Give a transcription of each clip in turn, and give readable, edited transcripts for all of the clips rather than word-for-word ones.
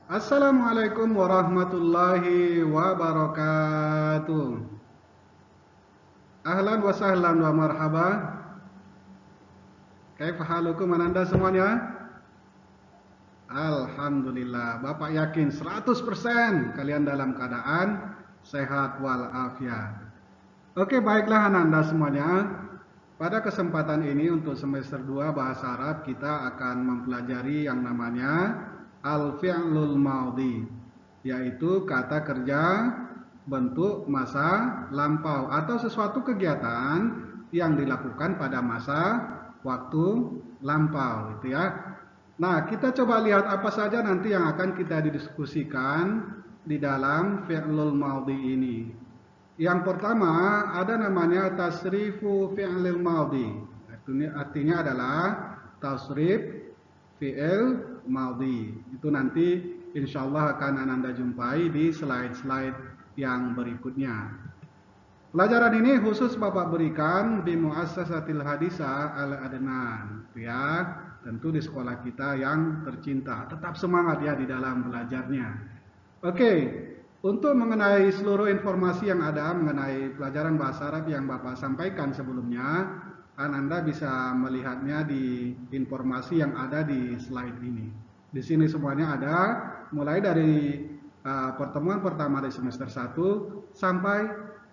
Assalamualaikum warahmatullahi wabarakatuh. Ahlan wa sahlan wa marhaba. Kaifa halukum ananda semuanya? Alhamdulillah, Bapak yakin 100% kalian dalam keadaan sehat walafiat. Oke, baiklah ananda semuanya. Pada kesempatan ini untuk semester 2 Bahasa Arab kita akan mempelajari yang namanya al-fi'lul madhi, yaitu kata kerja bentuk masa lampau atau sesuatu kegiatan yang dilakukan pada masa waktu lampau itu ya. Nah, kita coba lihat apa saja nanti yang akan kita didiskusikan di dalam fi'lul madhi ini. Yang pertama ada namanya tasrifu fi'lil madhi. Artinya adalah tasrif fi'il madhi. Itu nanti insyaallah akan Anda jumpai di slide-slide yang berikutnya. Pelajaran ini khusus Bapak berikan di Muassasatil Hadisah Al-Adnan, ya. Tentu di sekolah kita yang tercinta. Tetap semangat ya di dalam belajarnya. Oke, untuk mengenai seluruh informasi yang ada mengenai pelajaran bahasa Arab yang Bapak sampaikan sebelumnya, Anda bisa melihatnya di informasi yang ada di slide ini. Di sini semuanya ada, mulai dari pertemuan pertama di semester 1 sampai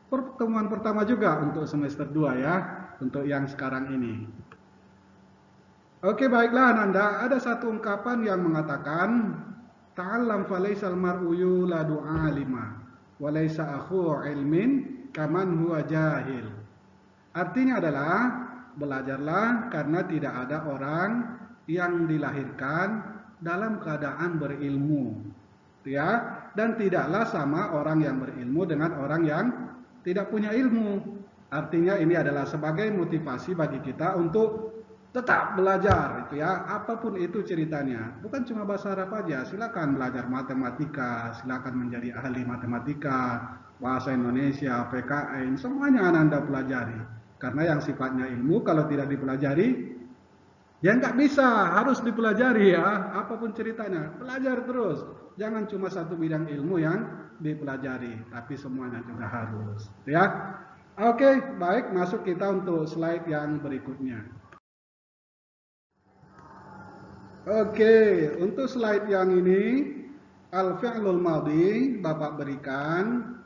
pertemuan pertama juga untuk semester 2 ya, untuk yang sekarang ini. Oke, baiklah Ananda, ada satu ungkapan yang mengatakan ta'allam falaisal mar'u yuladu 'alima wa laisa akhu 'ilmin kaman huwa jahil. Artinya adalah belajarlah karena tidak ada orang yang dilahirkan dalam keadaan berilmu. Ya, dan tidaklah sama orang yang berilmu dengan orang yang tidak punya ilmu. Artinya ini adalah sebagai motivasi bagi kita untuk tetap belajar itu ya, apapun itu ceritanya. Bukan cuma bahasa Arab aja, silakan belajar matematika, silakan menjadi ahli matematika, bahasa Indonesia, PKN, semuanya Anda pelajari. Karena yang sifatnya ilmu kalau tidak dipelajari, ya nggak bisa, harus dipelajari ya, apapun ceritanya. Belajar terus, jangan cuma satu bidang ilmu yang dipelajari, tapi semuanya juga harus ya. Oke, baik, masuk kita untuk slide yang berikutnya. Oke, untuk slide yang ini al-fi'lul madhi Bapak berikan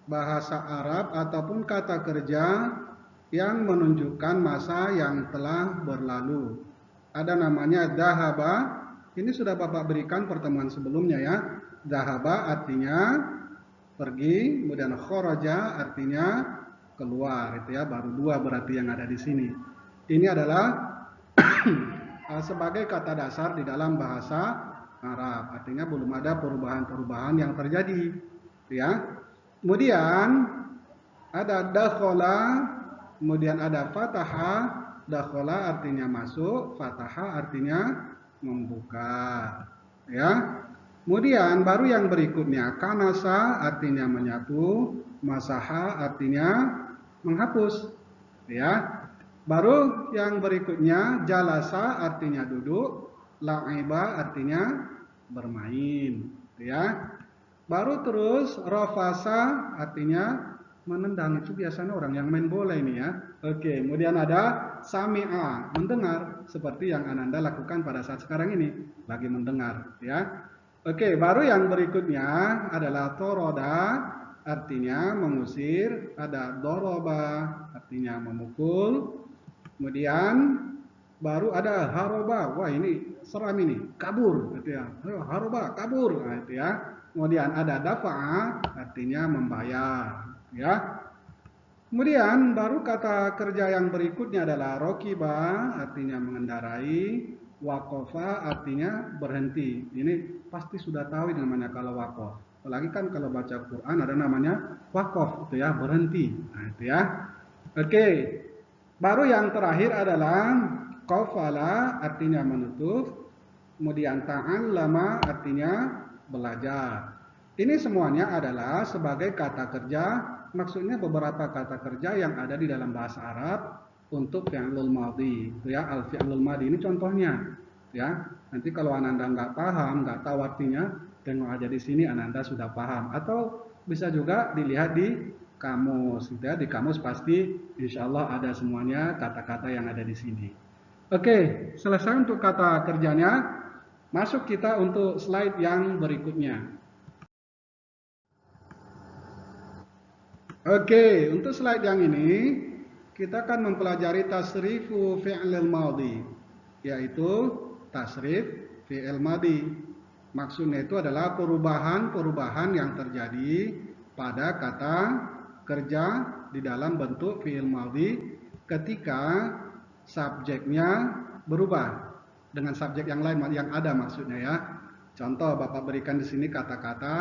bahasa Arab ataupun kata kerja yang menunjukkan masa yang telah berlalu. Ada namanya dhahaba. Ini sudah Bapak berikan pertemuan sebelumnya ya. Dhahaba artinya pergi, kemudian kharaja artinya keluar itu ya, baru dua berarti yang ada di sini. Ini adalah sebagai kata dasar di dalam bahasa Arab. Artinya belum ada perubahan-perubahan yang terjadi, ya. Kemudian ada dakhala, kemudian ada fataha. Dakhala artinya masuk, fataha artinya membuka, ya. Kemudian baru yang berikutnya kanasa artinya menyatu, masaha artinya menghapus, ya. Baru yang berikutnya jalasa artinya duduk, la'iba artinya bermain, ya. Baru terus rafasa artinya menendang, itu biasanya orang yang main bola ini ya. Oke, kemudian ada sami'a, mendengar seperti yang Ananda lakukan pada saat sekarang ini, lagi mendengar, ya. Oke, baru yang berikutnya adalah toroda artinya mengusir, ada doroba artinya memukul. Kemudian baru ada haroba, wah ini seram ini, kabur gitu ya. Haroba, kabur, nah, itu ya. Kemudian ada dafa'a artinya membayar, ya. Kemudian baru kata kerja yang berikutnya adalah rokiba artinya mengendarai, wakofa artinya berhenti. Ini pasti sudah tahu ini namanya kalau wakof. Apalagi kan kalau baca Quran ada namanya wakof, itu ya, berhenti. Nah, itu ya. Oke. Baru yang terakhir adalah qafala artinya menutup, kemudian ta'allama artinya belajar. Ini semuanya adalah sebagai kata kerja, maksudnya beberapa kata kerja yang ada di dalam bahasa Arab untuk fi'lul madhi. Ya, al-fi'lul madhi ini contohnya, ya. Nanti kalau Ananda nggak paham, nggak tahu artinya, tengok aja di sini Ananda sudah paham. Atau bisa juga dilihat di kamus, gitu ya. Di kamus pasti insya Allah ada semuanya kata-kata yang ada di sini. Oke, selesai untuk kata kerjanya. Masuk kita untuk slide yang berikutnya. Oke, untuk slide yang ini kita akan mempelajari tasrifu fi'il madhi, yaitu tasrif fi'il madhi. Maksudnya itu adalah perubahan-perubahan yang terjadi pada kata kerja di dalam bentuk fi'il madhi ketika subjeknya berubah dengan subjek yang lain yang ada maksudnya ya. Contoh Bapak berikan di sini kata-kata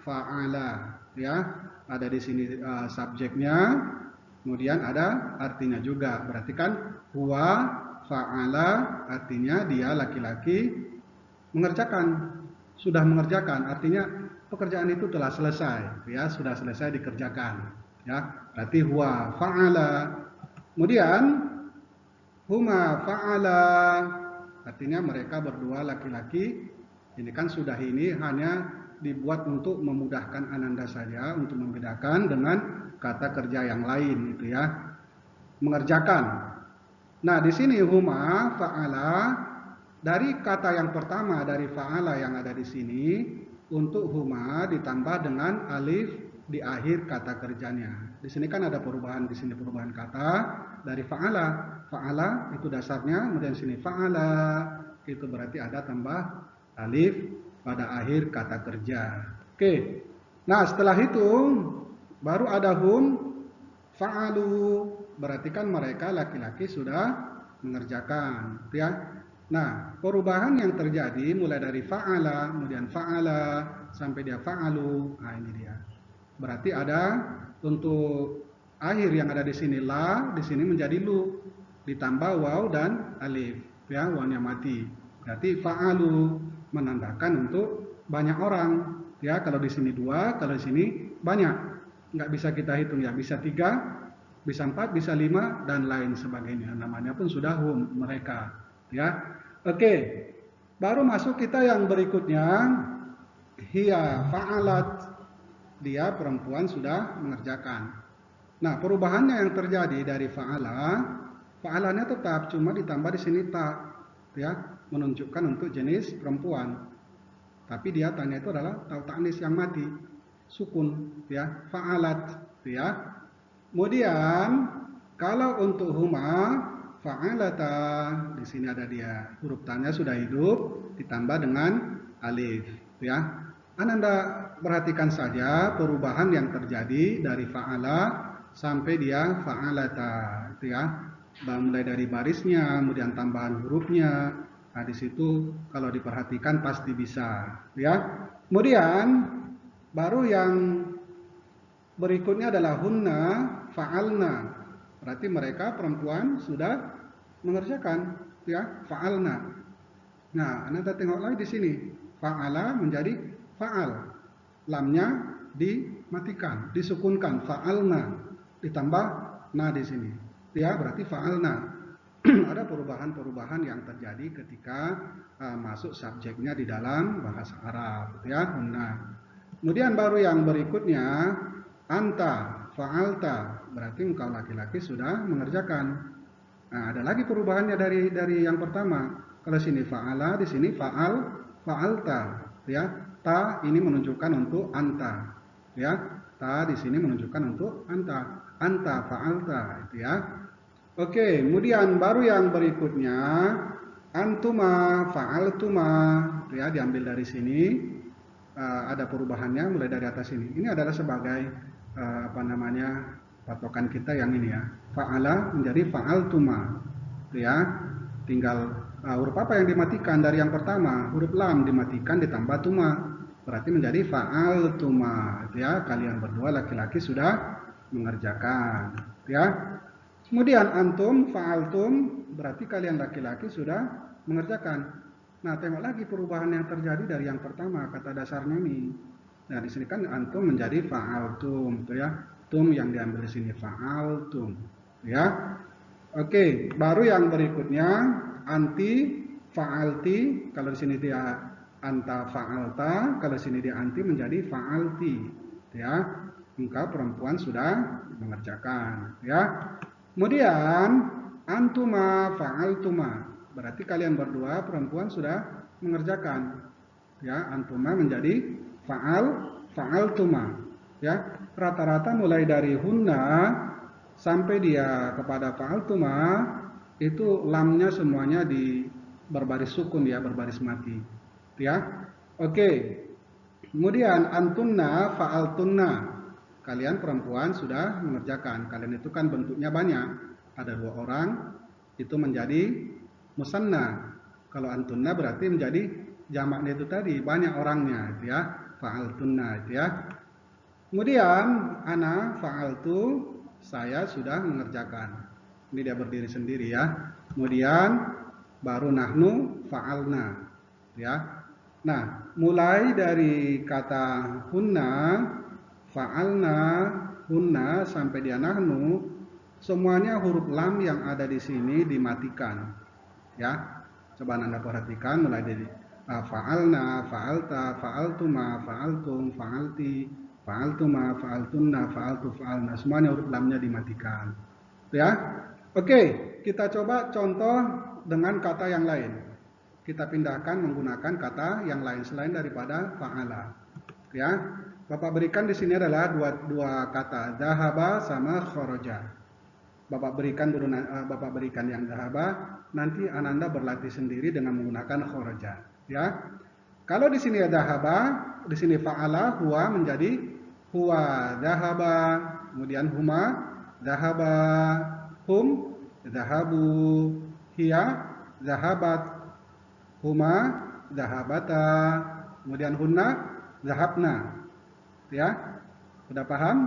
fa'ala ya. Ada di sini subjeknya, kemudian ada artinya juga. Berarti kan huwa fa'ala artinya dia laki-laki mengerjakan, sudah mengerjakan. Artinya pekerjaan itu telah selesai, ya sudah selesai dikerjakan. Ya, berarti huwa fa'ala. Kemudian huma fa'ala artinya mereka berdua laki-laki. Ini kan sudah ini hanya dibuat untuk memudahkan Ananda saja untuk membedakan dengan kata kerja yang lain itu ya. Mengerjakan. Nah, di sini huma fa'ala dari kata yang pertama dari fa'ala yang ada di sini untuk huma ditambah dengan alif di akhir kata kerjanya. Di sini kan ada perubahan, di sini perubahan kata dari fa'ala. Fa'ala itu dasarnya, kemudian sini fa'ala itu berarti ada tambah alif pada akhir kata kerja. Oke. Nah, setelah itu baru ada hum fa'alu. Berarti kan mereka laki-laki sudah mengerjakan, ya. Nah, perubahan yang terjadi mulai dari fa'ala, kemudian fa'ala sampai dia fa'alu. Nah, ini dia. Berarti ada untuk akhir yang ada di sini la, di sini menjadi lu. Ditambah waw dan alif, ya, wawnya mati. Berarti fa'alu menandakan untuk banyak orang, ya. Kalau di sini dua, kalau di sini banyak, nggak bisa kita hitung ya, bisa 3, bisa 4, bisa 5 dan lain sebagainya. Namanya pun sudah hum mereka, ya. Oke, baru masuk kita yang berikutnya, hiya fa'alat, dia perempuan sudah mengerjakan. Nah, perubahannya yang terjadi dari fa'ala, fa'alanya tetap cuma ditambah di sini ta, ya. Menunjukkan untuk jenis perempuan. Tapi dia tanya itu adalah tau ta'nis yang mati, sukun, ya, fa'alat, ya. Kemudian kalau untuk huma fa'alata, di sini ada dia huruf tanya sudah hidup ditambah dengan alif, ya. Ananda perhatikan saja perubahan yang terjadi dari fa'ala sampai dia fa'alata, ya. Mulai dari barisnya, kemudian tambahan hurufnya. Nah, di situ kalau diperhatikan pasti bisa, ya. Kemudian baru yang berikutnya adalah hunna fa'alna. Berarti mereka perempuan sudah mengerjakan, ya, fa'alna. Nah, Anda tengok lagi di sini. Fa'ala menjadi fa'al. Lamnya dimatikan, disukunkan fa'alna ditambah na di sini. Ya, berarti fa'alna. Ada perubahan-perubahan yang terjadi ketika masuk subjeknya di dalam bahasa Arab, ya. Nah, kemudian baru yang berikutnya anta fa'alta, berarti engkau laki-laki sudah mengerjakan. Nah, ada lagi perubahannya dari yang pertama. Kalau sini fa'ala, di sini fa'alta, ya. Ta ini menunjukkan untuk anta, ya. Ta di sini menunjukkan untuk anta. Anta fa'alta, itu ya. Oke, kemudian baru yang berikutnya antuma fa'altuma, ya, diambil dari sini. Ada perubahannya mulai dari atas ini. Ini adalah sebagai patokan kita yang ini ya. Fa'ala menjadi fa'altuma, ya. Tinggal huruf apa yang dimatikan dari yang pertama? Huruf lam dimatikan ditambah tuma, berarti menjadi fa'altuma, ya. Kalian berdua laki-laki sudah mengerjakan, ya. Kemudian antum fa'altum, berarti kalian laki-laki sudah mengerjakan. Nah, tengok lagi perubahan yang terjadi dari yang pertama, kata dasarnya ini. Nah, di sini kan antum menjadi fa'altum, gitu ya. Tum yang diambil di sini fa'altum, ya. Oke, baru yang berikutnya anti fa'alti, kalau di sini dia anta fa'alta, kalau di sini dia anti menjadi fa'alti, ya. Engkau perempuan sudah mengerjakan, ya. Kemudian antuma fa'altuma, berarti kalian berdua perempuan sudah mengerjakan, ya. Antuma menjadi fa'altuma, ya. Rata-rata mulai dari hunna sampai dia kepada fa'altuma itu lamnya semuanya di berbaris sukun, ya, berbaris mati, ya. Oke. Kemudian antunna fa'altunna, kalian perempuan sudah mengerjakan. Kalian itu kan bentuknya banyak, ada 2 orang, itu menjadi musanna. Kalau antunna berarti menjadi jamaknya itu tadi, banyak orangnya, itu ya, fa'altunna, itu ya. Kemudian ana fa'altu, saya sudah mengerjakan. Ini dia berdiri sendiri, ya. Kemudian baru nahnu fa'alna, ya. Nah, mulai dari kata hunna, fa'alna, hunna sampai dia nahnu, semuanya huruf lam yang ada di sini dimatikan, ya. Coba Anda perhatikan mulai dari fa'alna, fa'alta, fa'altuma, fa'altum, fa'alti, fa'altuma, fa'altunna, fa'altu, fa'alna, semuanya huruf lamnya dimatikan, ya. Oke, kita coba contoh dengan kata yang lain. Kita pindahkan menggunakan kata yang lain selain daripada fa'ala, ya. Bapak berikan di sini adalah dua kata, dhahaba sama kharaja. Bapak berikan yang dhahaba, nanti Ananda berlatih sendiri dengan menggunakan kharaja, ya. Kalau di sini ada dhahaba, di sini fa'ala, huwa menjadi huwa dhahaba, kemudian huma dhahaba, hum dhahabu, hiya dhahabat, huma dhahabata, kemudian hunna dhahabna, ya. Sudah paham?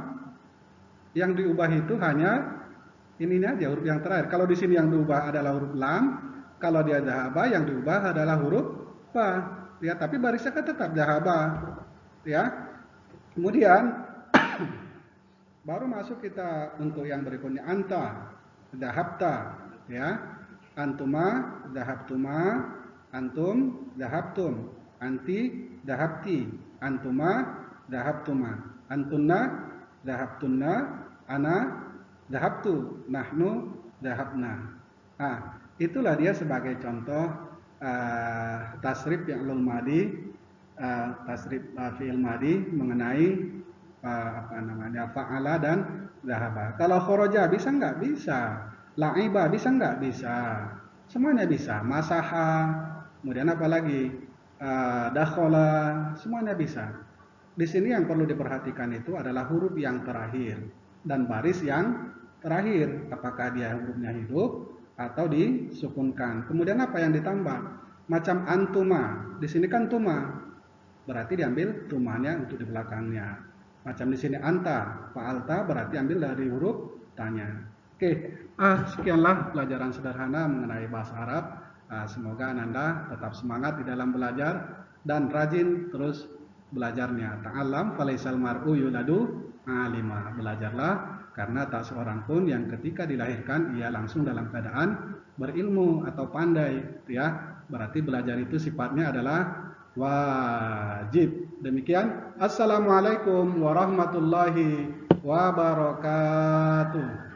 Yang diubah itu hanya ininya aja, huruf yang terakhir. Kalau di sini yang diubah adalah huruf lam, kalau dia dhahaba yang diubah adalah huruf fa, ya, tapi barisnya kan tetap dhahaba, ya. Kemudian baru masuk kita untuk yang berikutnya, anta dhahabta, ya. Antuma dhahabtuma, antum dhahabtum, anti dhahabti, antuma dhahabtuma, antunna dhahabtunna, ana dhahabtu, nahnu dhahabna. Ah, itulah dia sebagai contoh tasrif fi'il madi, tasrif fi'il madi mengenai fa'ala dan dhahaba. Kalau kharaja bisa nggak? Bisa. La'iba bisa nggak? Bisa. Semuanya bisa. Masaha, kemudian apa lagi? Dakhala, semuanya bisa. Di sini yang perlu diperhatikan itu adalah huruf yang terakhir dan baris yang terakhir. Apakah dia hurufnya hidup atau disukunkan. Kemudian apa yang ditambah? Macam antuma. Di sini kan tuma. Berarti diambil tumanya untuk di belakangnya. Macam di sini anta, fa'alta, berarti ambil dari huruf tanya. Oke, sekianlah pelajaran sederhana mengenai bahasa Arab. Semoga Ananda tetap semangat di dalam belajar dan rajin terus belajarnya. Ta'allam falaisal mar'u yuladu alima. Belajarlah karena tak seorang pun yang ketika dilahirkan ia langsung dalam keadaan berilmu atau pandai, ya. Berarti belajar itu sifatnya adalah wajib. Demikian. Assalamualaikum warahmatullahi wabarakatuh.